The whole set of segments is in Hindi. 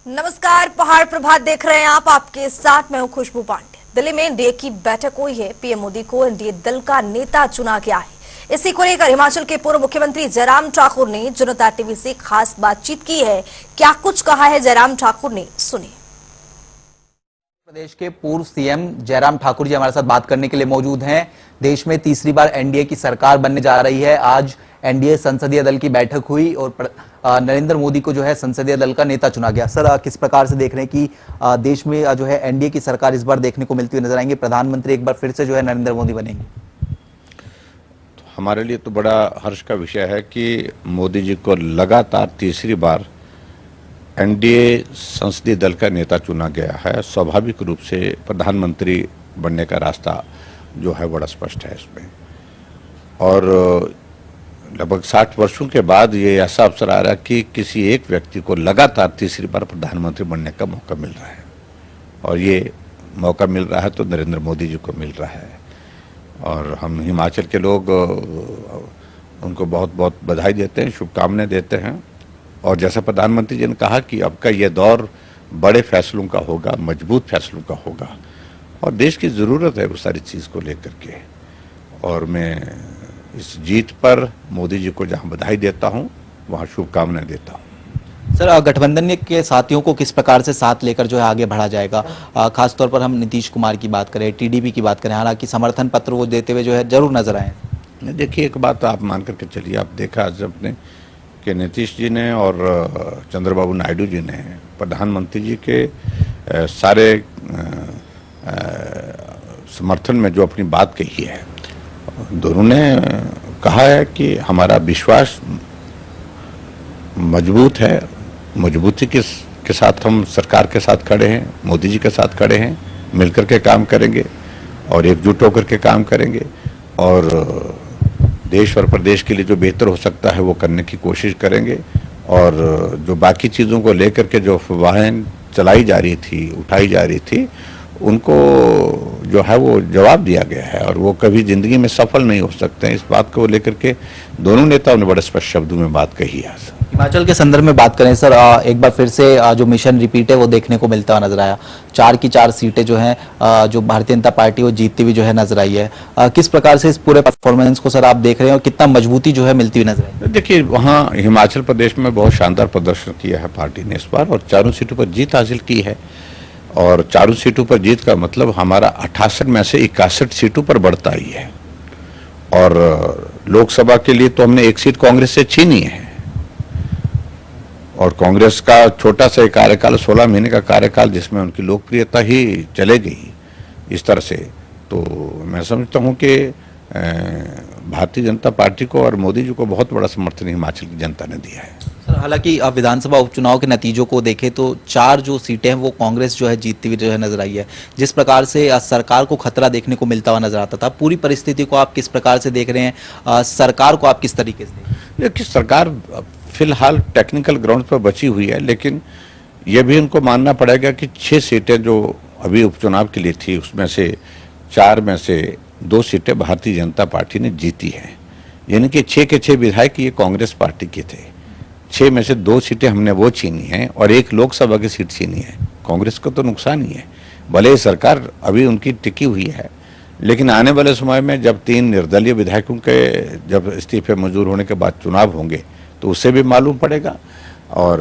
नमस्कार, पहाड़ प्रभात देख रहे हैं आप। आपके साथ मैं हूं खुशबू पांडे। दिल्ली में एनडीए की बैठक हुई है। पीएम मोदी को एनडीए दल का नेता चुना गया है। इसी को लेकर हिमाचल के पूर्व मुख्यमंत्री जयराम ठाकुर ने जनता टीवी से खास बातचीत की है। क्या कुछ कहा है जयराम ठाकुर ने, सुनिए। प्रदेश के पूर्व सीएम जयराम ठाकुर जी हमारे साथ बात करने के लिए मौजूद हैं। देश में तीसरी बार एनडीए की सरकार बनने जा रही है। आज एनडीए संसदीय दल की बैठक हुई और नरेंद्र मोदी को जो है संसदीय दल का नेता चुना गया। सर, किस प्रकार से देख रहे हैं कि देश में जो है एनडीए की सरकार इस बार देखने को मिलती हुई नजर आएंगे? प्रधानमंत्री एक बार फिर से जो है नरेंद्र मोदी बनेंगे। हमारे लिए तो बड़ा हर्ष का विषय है कि मोदी जी को लगातार तीसरी बार एनडीए संसदीय दल का नेता चुना गया है। स्वाभाविक रूप से प्रधानमंत्री बनने का रास्ता जो है बड़ा स्पष्ट है इसमें, और लगभग 60 वर्षों के बाद ये ऐसा अवसर आ रहा है कि किसी एक व्यक्ति को लगातार तीसरी बार प्रधानमंत्री बनने का मौका मिल रहा है, और ये मौका मिल रहा है तो नरेंद्र मोदी जी को मिल रहा है। और हम हिमाचल के लोग उनको बहुत बहुत बधाई देते हैं, शुभकामनाएं देते हैं। और जैसा प्रधानमंत्री जी ने कहा कि अब का ये दौर बड़े फैसलों का होगा, मजबूत फैसलों का होगा, और देश की ज़रूरत है उस सारी चीज़ को लेकर के। और मैं इस जीत पर मोदी जी को जहां बधाई देता हूं, वहां शुभकामनाएं देता हूं। सर, गठबंधन के साथियों को किस प्रकार से साथ लेकर जो है आगे बढ़ा जाएगा? खासतौर पर हम नीतीश कुमार की बात करें, टीडीपी की बात करें, हालांकि समर्थन पत्र वो देते हुए जो है जरूर नजर आए। देखिए, एक बात आप मान करके चलिए, आप देखा आज अपने कि नीतीश जी ने और चंद्रबाबू नायडू जी ने प्रधानमंत्री जी के सारे समर्थन में जो अपनी बात कही है, दोनों ने कहा है कि हमारा विश्वास मजबूत है, मजबूती के साथ हम सरकार के साथ खड़े हैं, मोदी जी के साथ खड़े हैं, मिलकर के काम करेंगे और एकजुट होकर के काम करेंगे, और देश और प्रदेश के लिए जो बेहतर हो सकता है वो करने की कोशिश करेंगे। और जो बाकी चीज़ों को लेकर के जो अफवाहें चलाई जा रही थी, उठाई जा रही थी, उनको जो है वो जवाब दिया गया है, और वो कभी जिंदगी में सफल नहीं हो सकते हैं। इस बात को लेकर के दोनों नेताओं ने बड़े स्पष्ट शब्दों में बात कही है। हिमाचल के संदर्भ में बात करें सर, एक बार फिर से जो मिशन रिपीट है वो देखने को मिलता हुआ नजर आया। 4 की 4 सीटें जो हैं जो भारतीय जनता पार्टी वो जीतती हुई जो है नजर आई है। किस प्रकार से इस पूरे परफॉर्मेंस को सर आप देख रहे हैं और कितना मजबूती जो है मिलती हुई नजर आई? देखिए, वहाँ हिमाचल प्रदेश में बहुत शानदार प्रदर्शन किया है पार्टी ने इस बार, और 4 सीटों पर जीत हासिल की है। और 4 सीटों पर जीत का मतलब हमारा 68 में से 61 सीटों पर बढ़ता ही है। और लोकसभा के लिए तो हमने 1 सीट कांग्रेस से छीनी है, और कांग्रेस का छोटा सा कार्यकाल, 16 महीने का कार्यकाल, जिसमें उनकी लोकप्रियता ही चले गई इस तरह से। तो मैं समझता हूं कि भारतीय जनता पार्टी को और मोदी जी को बहुत बड़ा समर्थन हिमाचल की जनता ने दिया है। सर, हालांकि विधानसभा उपचुनाव के नतीजों को देखें तो 4 जो सीटें हैं वो कांग्रेस जो है जीतती हुई जो है नजर आई है। जिस प्रकार से सरकार को खतरा देखने को मिलता हुआ नजर आता था, पूरी परिस्थिति को आप किस प्रकार से देख रहे हैं? सरकार को आप किस तरीके से देख रहे हैं? देखिए, सरकार फिलहाल टेक्निकल ग्राउंड पर बची हुई है, लेकिन यह भी उनको मानना पड़ेगा कि 6 सीटें जो अभी उपचुनाव के लिए थी, उसमें से 4 में से 2 सीटें भारतीय जनता पार्टी ने जीती हैं। यानी कि 6 के 6 विधायक ये कांग्रेस पार्टी के थे। 6 में से 2 सीटें हमने वो छीनी हैं, और 1 लोकसभा की सीट छीनी है। कांग्रेस को तो नुकसान ही है, भले सरकार अभी उनकी टिकी हुई है, लेकिन आने वाले समय में जब 3 निर्दलीय विधायकों के जब इस्तीफे मंजूर होने के बाद चुनाव होंगे तो उससे भी मालूम पड़ेगा। और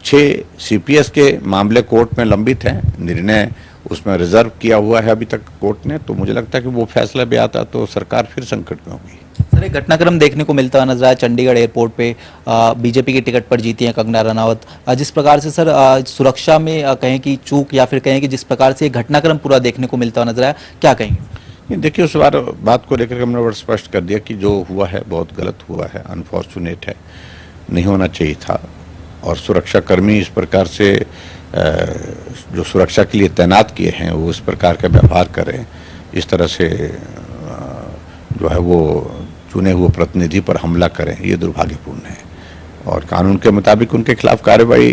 6 सीपीएस के मामले कोर्ट में लंबित हैं, निर्णय उसमें रिजर्व किया हुआ है अभी तक कोर्ट ने। तो मुझे लगता है कि वो फैसला भी आता तो सरकार फिर संकट में होगी। सर, एक घटनाक्रम देखने को मिलता हुआ नजर आया चंडीगढ़ एयरपोर्ट पे, बीजेपी की टिकट पर जीती हैं कंगना रनावत। जिस प्रकार से सर सुरक्षा में कहें कि चूक, या फिर कहें कि जिस प्रकार से घटनाक्रम पूरा देखने को मिलता हुआ नजर आया, क्या कहेंगे? देखिए, उस बार बात को लेकर हमने बड़ा स्पष्ट कर दिया कि जो हुआ है बहुत गलत हुआ है, अनफॉर्चुनेट है, नहीं होना चाहिए था। और सुरक्षाकर्मी इस प्रकार से जो सुरक्षा के लिए तैनात किए हैं वो इस प्रकार का व्यवहार करें, इस तरह से जो है वो चुने हुए प्रतिनिधि पर हमला करें, ये दुर्भाग्यपूर्ण है। और कानून के मुताबिक उनके खिलाफ कार्रवाई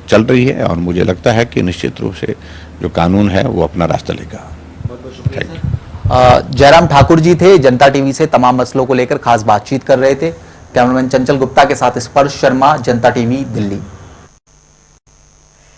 चल रही है, और मुझे लगता है कि निश्चित रूप से जो कानून है वो अपना रास्ता लेगा। बहुत बहुत शुक्रिया सर। जयराम ठाकुर जी थे, जनता टीवी से तमाम मसलों को लेकर खास बातचीत कर रहे थे। कैमरामैन चंचल गुप्ता के साथ स्पर्श शर्मा, जनता टीवी, दिल्ली।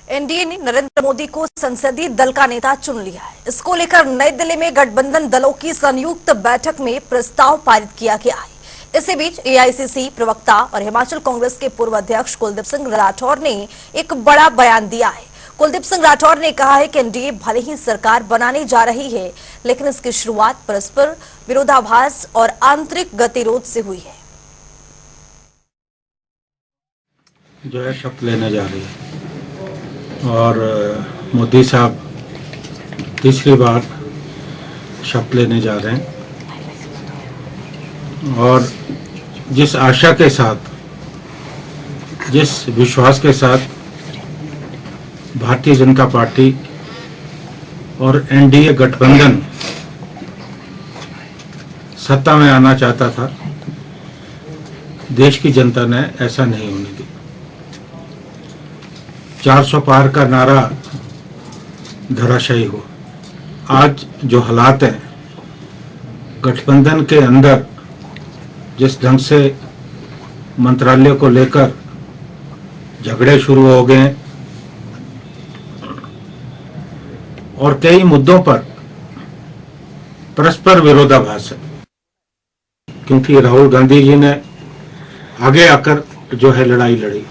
एनडीए ने नरेंद्र मोदी को संसदीय दल का नेता चुन लिया है। इसको लेकर नई दिल्ली में गठबंधन दलों की संयुक्त बैठक में प्रस्ताव पारित किया गया है। इसी बीच एआईसीसी प्रवक्ता और हिमाचल कांग्रेस के पूर्व अध्यक्ष कुलदीप सिंह राठौर ने एक बड़ा बयान दिया है। कुलदीप सिंह राठौर ने कहा है कि एनडीए भले ही सरकार बनाने जा रही है, लेकिन इसकी शुरुआत परस्पर विरोधाभास और आंतरिक गतिरोध से हुई है। जो है शपथ लेने जा रही है और मोदी साहब तीसरी बार शपथ लेने जा रहे हैं और जिस आशा के साथ, जिस विश्वास के साथ भारतीय जनता पार्टी और एनडीए गठबंधन सत्ता में आना चाहता था, देश की जनता ने ऐसा नहीं होने दी। 400 पार का नारा धराशायी हुआ। आज जो हालात हैं, गठबंधन के अंदर जिस ढंग से मंत्रालय को लेकर झगड़े शुरू हो गए और कई मुद्दों पर परस्पर विरोधाभास है, क्योंकि राहुल गांधी जी ने आगे आकर जो है लड़ाई लड़ी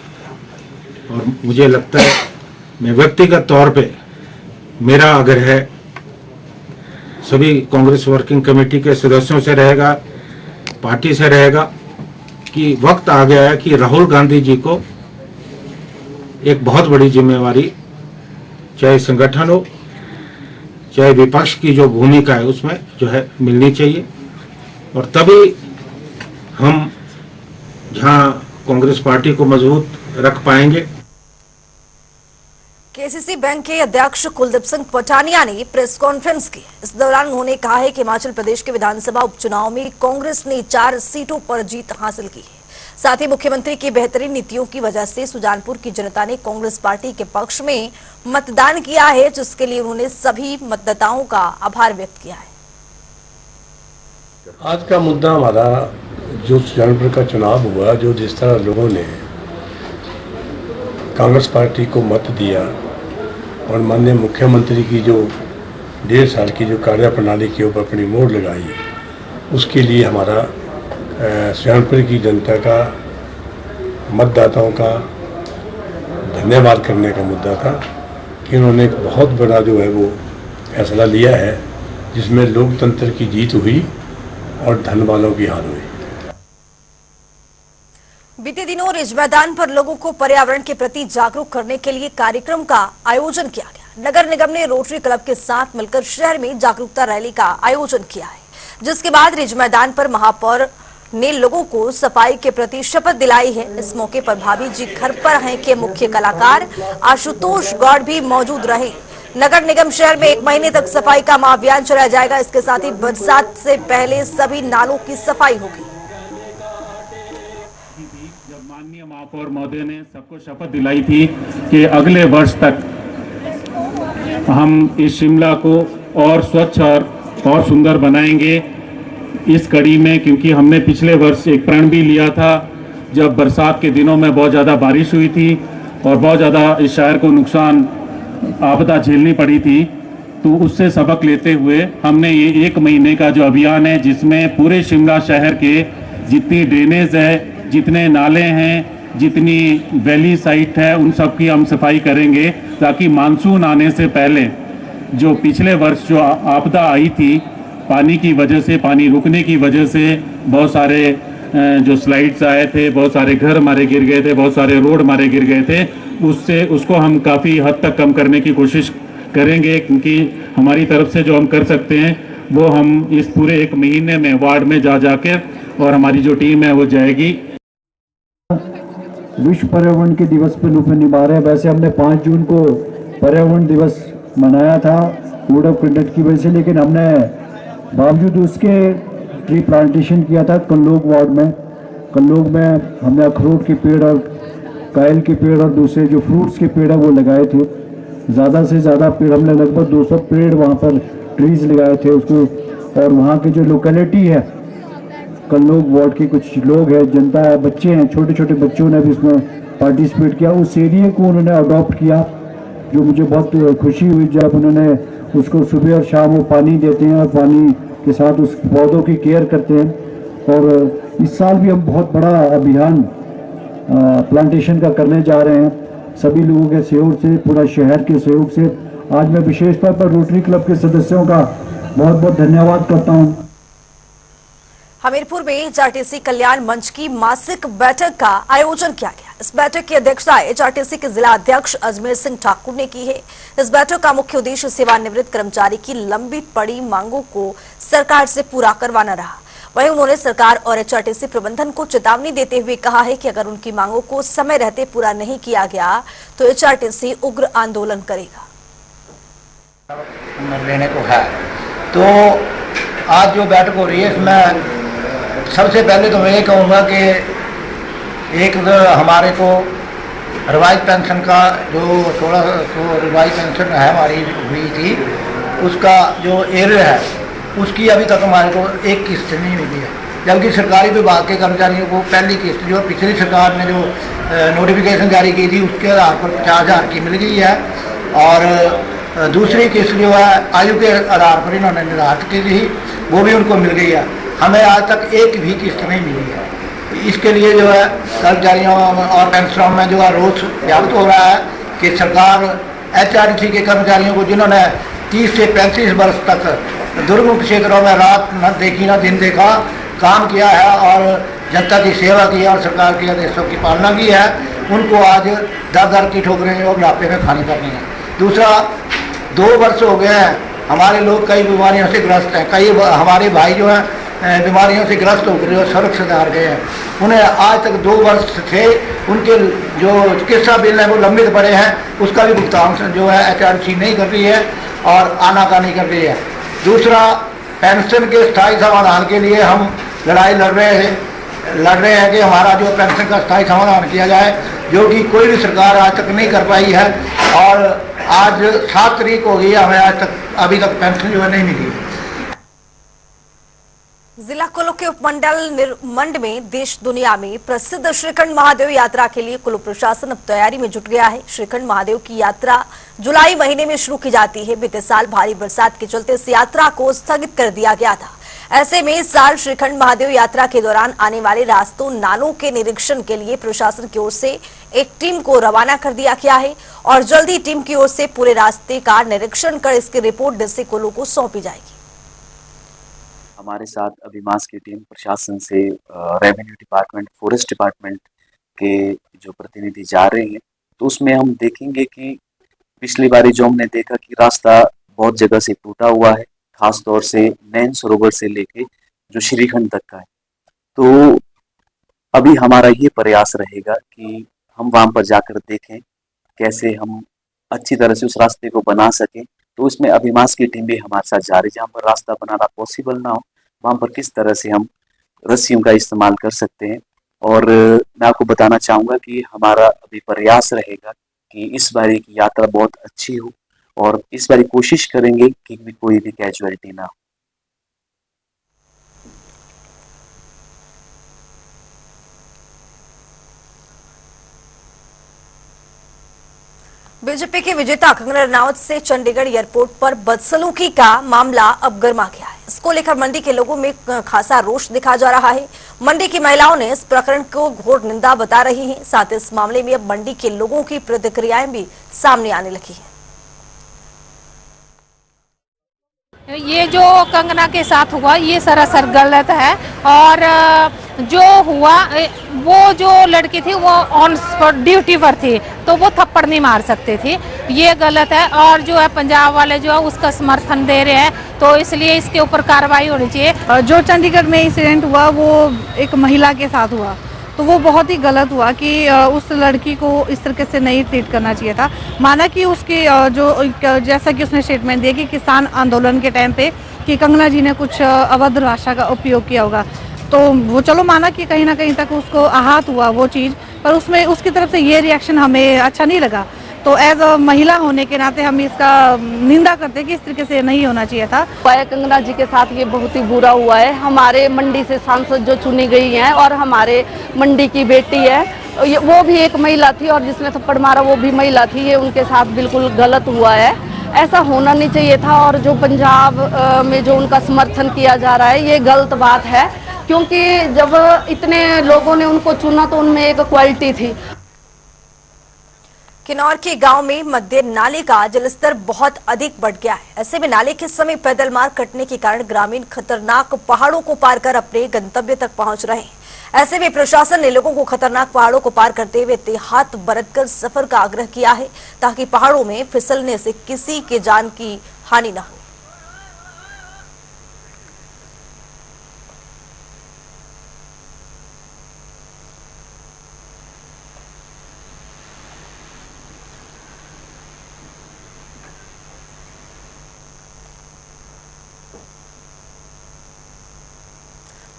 और मुझे लगता है, मैं व्यक्तिगत तौर पे मेरा आग्रह सभी कांग्रेस वर्किंग कमेटी के सदस्यों से रहेगा, पार्टी से रहेगा कि वक्त आ गया है कि राहुल गांधी जी को एक बहुत बड़ी जिम्मेवारी, चाहे संगठन हो चाहे विपक्ष की जो भूमिका है उसमें जो है मिलनी चाहिए और तभी हम जहां कांग्रेस पार्टी को मजबूत रख पाएंगे। केसीसी बैंक के अध्यक्ष कुलदीप सिंह पटानिया ने प्रेस कॉन्फ्रेंस की। इस दौरान उन्होंने कहा है कि हिमाचल प्रदेश के विधानसभा उपचुनाव में कांग्रेस ने 4 सीटों पर जीत हासिल की है। साथ ही मुख्यमंत्री की बेहतरीन नीतियों की वजह से सुजानपुर की जनता ने कांग्रेस पार्टी के पक्ष में मतदान किया है, जिसके लिए उन्होंने सभी मतदाताओं का आभार व्यक्त किया है। आज का मुद्दा हमारा जो सुजानपुर का चुनाव हुआ, जो जिस तरह लोगों ने कांग्रेस पार्टी को मत दिया और माननीय मुख्यमंत्री की जो 1.5 साल की जो कार्यप्रणाली के ऊपर अपनी मोहर लगाई, उसके लिए हमारा सुजानपुर की जनता का, मतदाताओं का धन्यवाद करने का मुद्दा था कि उन्होंने एक बहुत बड़ा जो है वो फैसला लिया है, जिसमें लोकतंत्र की जीत हुई और धन वालों की हार हुई। बीते दिनों रिज मैदान पर लोगों को पर्यावरण के प्रति जागरूक करने के लिए कार्यक्रम का आयोजन किया गया। नगर निगम ने रोटरी क्लब के साथ मिलकर शहर में जागरूकता रैली का आयोजन किया है, जिसके बाद रिज मैदान पर महापौर ने लोगों को सफाई के प्रति शपथ दिलाई है। इस मौके पर भाभी जी घर पर हैं के मुख्य कलाकार आशुतोष गौड़ भी मौजूद रहे। नगर निगम शहर में 1 महीने तक सफाई का महाअभियान चलाया जाएगा। इसके साथ ही बरसात से पहले सभी नालों की सफाई होगी। जब माननीय महापौर महोदय ने सबको शपथ दिलाई थी कि अगले वर्ष तक हम इस शिमला को और स्वच्छ और सुंदर बनाएंगे, इस कड़ी में, क्योंकि हमने पिछले वर्ष एक प्रण भी लिया था जब बरसात के दिनों में बहुत ज़्यादा बारिश हुई थी और बहुत ज़्यादा इस शहर को नुकसान, आपदा झेलनी पड़ी थी, तो उससे सबक लेते हुए हमने ये 1 महीने का जो अभियान है, जिसमें पूरे शिमला शहर के जितनी ड्रेनेज है, जितने नाले हैं, जितनी वैली साइट है, उन सब की हम सफाई करेंगे, ताकि मानसून आने से पहले जो पिछले वर्ष जो आपदा आई थी, पानी की वजह से, पानी रुकने की वजह से बहुत सारे जो स्लाइड्स आए थे, बहुत सारे घर हमारे गिर गए थे, बहुत सारे रोड हमारे गिर गए थे, उसको हम काफ़ी हद तक कम करने की कोशिश करेंगे, क्योंकि हमारी तरफ से जो हम कर सकते हैं वो हम इस पूरे 1 महीने में वार्ड में जा और हमारी जो टीम है वो जाएगी। विश्व पर्यावरण के दिवस पर रूप निभा रहे हैं। वैसे हमने 5 जून को पर्यावरण दिवस मनाया था कूड़ा क्रेडिट की वजह से, लेकिन हमने बावजूद उसके ट्री प्लांटेशन किया था कल्लोग वार्ड में। कल्लोग में हमने अखरोट के पेड़ और कायल के पेड़ और दूसरे जो फ्रूट्स के पेड़ है वो लगाए थे। ज़्यादा से ज़्यादा पेड़, हमने लगभग 200 पेड़ वहाँ पर ट्रीज लगाए थे। उसको और वहाँ के जो लोकेलिटी है, कल्लोग वार्ड के कुछ लोग हैं, जनता है, बच्चे हैं, छोटे छोटे बच्चों ने भी इसमें पार्टिसिपेट किया। उस एरिया को उन्होंने अडॉप्ट किया, जो मुझे बहुत खुशी हुई जब उन्होंने उसको सुबह और शाम वो पानी देते हैं और पानी के साथ उस पौधों की केयर करते हैं। और इस साल भी हम बहुत बड़ा अभियान प्लांटेशन का करने जा रहे हैं सभी लोगों के सहयोग से, पूरा शहर के सहयोग से। आज मैं विशेष तौर पर रोटरी क्लब के सदस्यों का बहुत बहुत धन्यवाद करता हूँ। हमीरपुर में एचआरटीसी कल्याण मंच की मासिक बैठक का आयोजन किया गया। इस बैठक की अध्यक्षता एचआरटीसी के जिला अध्यक्ष अजमेर सिंह ठाकुर ने की है। इस बैठक का मुख्य उद्देश्य सेवानिवृत्त कर्मचारी की लंबी पड़ी मांगों को सरकार से पूरा करवाना रहा। वहीं उन्होंने सरकार और एचआरटीसी प्रबंधन को चेतावनी देते हुए कहा है कि अगर उनकी मांगों को समय रहते पूरा नहीं किया गया तो एचआरटीसी उग्र आंदोलन करेगा। लेने को है तो आज जो बैठक हो रही है इसमें सबसे पहले तो मैं ये कहूँगा कि एक हमारे को रिवाइज पेंशन का जो 1600 रिवाइज पेंशन है हमारी हुई थी, उसका जो एरिया है उसकी अभी तक हमारे को एक किस्त नहीं मिली है, जबकि सरकारी विभाग के कर्मचारियों को पहली किस्त जो पिछली सरकार ने जो नोटिफिकेशन जारी की थी उसके आधार पर 50,000 की मिल गई है। और दूसरी किस्त जो है आयु के आधार पर इन्होंने निर्धारित की थी, वो भी उनको मिल गई है। हमें आज तक एक भी किस्त नहीं मिली है। इसके लिए जो है कर्मचारियों और पेंशनरों में जो है रोष व्याप्त हो रहा है कि सरकार एचआरटीसी के कर्मचारियों को जिन्होंने 30 से 35 वर्ष तक दुर्गम क्षेत्रों में रात न देखी न दिन देखा काम किया है और जनता की सेवा की और सरकार के आदेशों की पालना की है, उनको आज दर दर की ठोकरें और बुढ़ापे में खानी पड़ रही हैं। दूसरा, 2 वर्ष हो गए हैं हमारे लोग कई बीमारियों से ग्रस्त हैं, कई हमारे भाई जो हैं बीमारियों से ग्रस्त होकर जो सड़क से हार गए हैं। उन्हें आज तक 2 वर्ष से उनके जो चिकित्सा बिल हैं वो लंबित पड़े हैं, उसका भी भुगतान जो है एचआरटीसी नहीं कर रही है और आनाकानी कर रही है। दूसरा, पेंशन के स्थायी समाधान के लिए हम लड़ाई लड़ रहे हैं कि हमारा जो पेंशन का स्थायी समाधान किया जाए, जो कि कोई भी सरकार आज तक नहीं कर पाई है। और आज 7 तारीख हो गई है, हमें आज तक अभी तक पेंशन जो है नहीं मिली। जिला कुल्लू के उपमंडल मंड में देश दुनिया में प्रसिद्ध श्रीखंड महादेव यात्रा के लिए कुल्लू प्रशासन अब तैयारी में जुट गया है। श्रीखंड महादेव की यात्रा जुलाई महीने में शुरू की जाती है। बीते साल भारी बरसात के चलते इस यात्रा को स्थगित कर दिया गया था। ऐसे में इस साल श्रीखंड महादेव यात्रा के दौरान आने वाले रास्तों नालों के निरीक्षण के लिए प्रशासन की ओर से एक टीम को रवाना कर दिया गया है और जल्दी टीम की ओर से पूरे रास्ते का निरीक्षण कर इसकी रिपोर्ट डीसी कुल्लू को सौंपी जाएगी। हमारे साथ अभिमास की टीम प्रशासन से रेवेन्यू डिपार्टमेंट, फॉरेस्ट डिपार्टमेंट के जो प्रतिनिधि जा रहे हैं, तो उसमें हम देखेंगे कि पिछली बारी जो हमने देखा कि रास्ता बहुत जगह से टूटा हुआ है, खास तौर से नैन सरोवर से लेके जो श्रीखंड तक का है। तो अभी हमारा ये प्रयास रहेगा कि हम वहाँ पर जाकर देखें कैसे हम अच्छी तरह से उस रास्ते को बना सकें। तो उसमें अभिमास की टीम भी हमारे साथ जा रही है। जहाँ पर रास्ता बनाना पॉसिबल ना हो वहाँ पर किस तरह से हम रस्सियों का इस्तेमाल कर सकते हैं। और मैं आपको बताना चाहूँगा कि हमारा अभी प्रयास रहेगा कि इस बारी की यात्रा बहुत अच्छी हो और इस बारी कोशिश करेंगे कि कोई भी कैजुअलिटी ना हो। बीजेपी के विजेता कंगना रनावत से चंडीगढ़ एयरपोर्ट पर बदसलूकी का मामला अब गर्मा गया है। इसको लेकर मंडी के लोगों में खासा रोष दिखा जा रहा है। मंडी की महिलाओं ने इस प्रकरण को घोर निंदा बता रही हैं। साथ ही इस मामले में अब मंडी के लोगों की प्रतिक्रियाएं भी सामने आने लगी हैं। ये जो कंगना के साथ हुआ ये सरासर गलत है और जो हुआ वो जो लड़की थी वो ऑन स्पॉट ड्यूटी पर थी तो वो थप्पड़ नहीं मार सकते थे, ये गलत है। और जो है पंजाब वाले जो है उसका समर्थन दे रहे हैं, तो इसलिए इसके ऊपर कार्रवाई होनी चाहिए। जो चंडीगढ़ में इंसिडेंट हुआ वो एक महिला के साथ हुआ, तो वो बहुत ही गलत हुआ कि उस लड़की को इस तरीके से नहीं ट्रीट करना चाहिए था। माना कि उसकी जो जैसा कि उसने स्टेटमेंट दिया कि किसान आंदोलन के टाइम पे कि कंगना जी ने कुछ अवैध भाषा का उपयोग किया होगा, तो वो चलो माना कि कहीं ना कहीं तक उसको आहत हुआ वो चीज़, पर उसमें उसकी तरफ से ये रिएक्शन हमें अच्छा नहीं लगा तो एज अ महिला होने के नाते हम इसका निंदा करते हैं कि इस तरीके से नहीं होना चाहिए था। कंगना जी के साथ ये बहुत ही बुरा हुआ है। हमारे मंडी से सांसद जो चुनी गई हैं और हमारे मंडी की बेटी है, वो भी एक महिला थी और जिसने थप्पड़ मारा वो भी महिला थी। ये उनके साथ बिल्कुल गलत हुआ है, ऐसा होना नहीं चाहिए था। और जो पंजाब में जो उनका समर्थन किया जा रहा है ये गलत बात है, क्योंकि जब इतने लोगों ने उनको चुना तो उनमें एक क्वालिटी थी। किन्नौर के गांव में मध्य नाले का जलस्तर बहुत अधिक बढ़ गया है। ऐसे में नाले के समय पैदल मार्ग कटने के कारण ग्रामीण खतरनाक पहाड़ों को पार कर अपने गंतव्य तक पहुंच रहे हैं। ऐसे में प्रशासन ने लोगों को खतरनाक पहाड़ों को पार करते हुए एहतियात बरतकर सफर का आग्रह किया है, ताकि पहाड़ों में फिसलने से किसी के जान की हानि न हो।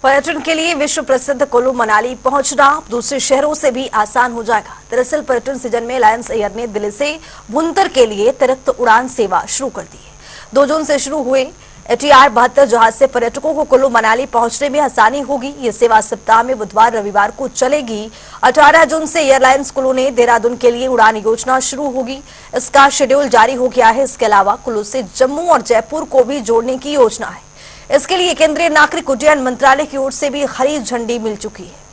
पर्यटन के लिए विश्व प्रसिद्ध कुल्लू मनाली पहुंचना दूसरे शहरों से भी आसान हो जाएगा। दरअसल पर्यटन सीजन में अलायंस एयर ने दिल्ली से भुंतर के लिए अतिरिक्त उड़ान सेवा शुरू कर दी है। 2 जून से शुरू हुए ATR 72 जहाज से पर्यटकों को कुल्लू मनाली पहुंचने में आसानी होगी। ये सेवा सप्ताह में बुधवार रविवार को चलेगी। 18 जून से एयरलाइंस कुल्लू ने देहरादून के लिए उड़ान योजना शुरू होगी। इसका शेड्यूल जारी हो गया है। इसके अलावा कुल्लू से जम्मू और जयपुर को भी जोड़ने की योजना है। इसके लिए केंद्रीय नागरिक उड्डयन मंत्रालय की ओर से भी हरी झंडी मिल चुकी है।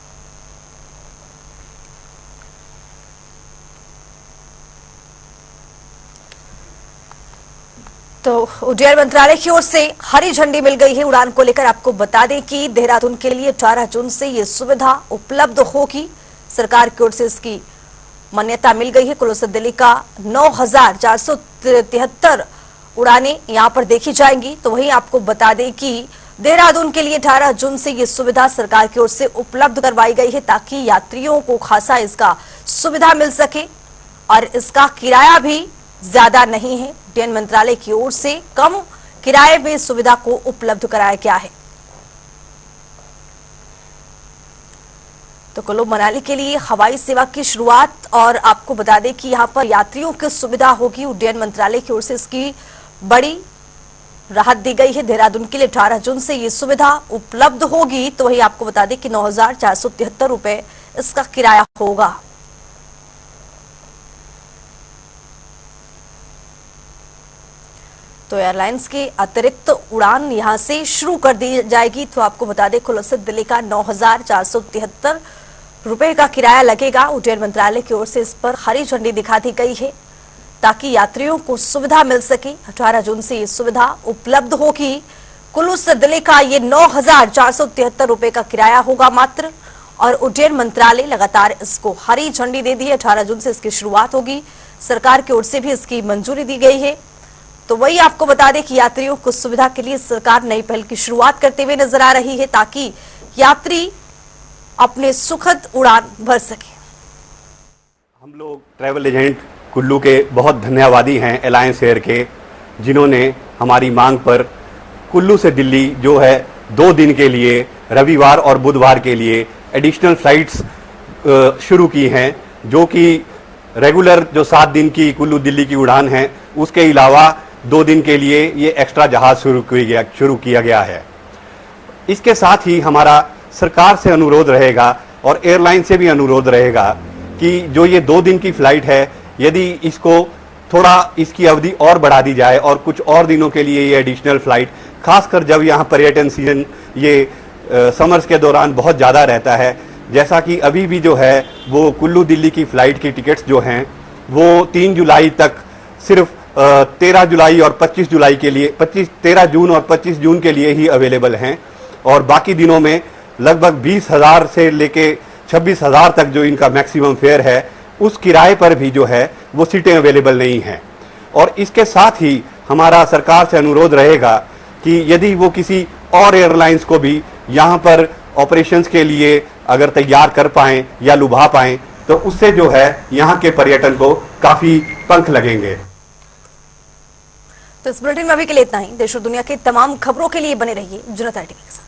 तो उड्डयन मंत्रालय की ओर से हरी झंडी मिल गई है उड़ान को लेकर। आपको बता दें कि देहरादून के लिए 18 जून से ये सुविधा उपलब्ध होगी। सरकार की ओर से इसकी मान्यता मिल गई है। कुल्लू से दिल्ली का 9,473 उड़ानें यहां पर देखी जाएंगी। तो वहीं आपको बता दें कि देहरादून के लिए 18 जून से ये सुविधा सरकार की ओर से उपलब्ध करवाई गई है, ताकि यात्रियों को खासा इसका सुविधा मिल सके। और इसका किराया भी ज्यादा नहीं है। उड्डयन मंत्रालय की ओर से कम किराए में सुविधा को उपलब्ध कराया गया है। तो कुल्लू मनाली के लिए हवाई सेवा की शुरुआत, और आपको बता दें कि यहां पर यात्रियों की सुविधा होगी। उड्डयन मंत्रालय की ओर से इसकी बड़ी राहत दी गई है। देहरादून के लिए 18 जून से ये सुविधा उपलब्ध होगी। तो वही आपको बता दें कि 9,473 रुपए इसका किराया होगा। तो एयरलाइंस की अतिरिक्त उड़ान यहां से शुरू कर दी जाएगी। तो आपको बता दें कुल्लू से दिल्ली का 9,473 रुपए का किराया लगेगा। उड्डयन मंत्रालय की ओर से इस पर हरी झंडी दिखा दी गई है, ताकि यात्रियों को सुविधा मिल सके। 18 जून से ये सुविधा उपलब्ध होगी। कुल्लू से दिल्ली का ये 9,473 रुपए का किराया होगा मात्र। और उड्डयन मंत्रालय लगातार इसको हरी झंडी दे दी है। 18 जून से इसकी शुरुआत होगी। सरकार की ओर से भी इसकी मंजूरी दी गई है। तो वही आपको बता दें कि यात्रियों को सुविधा के लिए सरकार नई पहल की शुरुआत करते हुए नजर आ रही है, ताकि यात्री अपने सुखद उड़ान भर सके। हम लोग ट्रैवल एजेंट कुल्लू के बहुत धन्यवादी हैं अलायंस एयर के, जिन्होंने हमारी मांग पर कुल्लू से दिल्ली जो है 2 दिन के लिए रविवार और बुधवार के लिए एडिशनल फ्लाइट्स शुरू की हैं, जो कि रेगुलर जो 7 दिन की कुल्लू दिल्ली की उड़ान है उसके अलावा 2 दिन के लिए ये एक्स्ट्रा जहाज शुरू किया गया है। इसके साथ ही हमारा सरकार से अनुरोध रहेगा और एयरलाइन से भी अनुरोध रहेगा कि जो ये 2 दिन की फ्लाइट है, यदि इसको थोड़ा इसकी अवधि और बढ़ा दी जाए और कुछ और दिनों के लिए ये एडिशनल फ्लाइट, खासकर जब यहाँ पर्यटन सीजन ये समर्स के दौरान बहुत ज़्यादा रहता है, जैसा कि अभी भी जो है वो कुल्लू दिल्ली की फ़्लाइट की टिकट्स जो हैं वो 3 जुलाई तक सिर्फ 13 जुलाई और 25 जुलाई के लिए 13 जून और 25 जून के लिए ही अवेलेबल हैं, और बाकी दिनों में लगभग 20,000 से लेके 26,000 तक जो इनका मैक्सिमम फेयर है, उस किराए पर भी जो है वो सीटें अवेलेबल नहीं हैं। और इसके साथ ही हमारा सरकार से अनुरोध रहेगा कि यदि वो किसी और एयरलाइंस को भी यहाँ पर ऑपरेशंस के लिए अगर तैयार कर पाएँ या लुभा पाएँ, तो उससे जो है यहाँ के पर्यटन को काफ़ी पंख लगेंगे। तो इस बुलेटिन में अभी के लिए इतना ही। देश और दुनिया की तमाम खबरों के लिए बने रहिए जनता टीवी के साथ।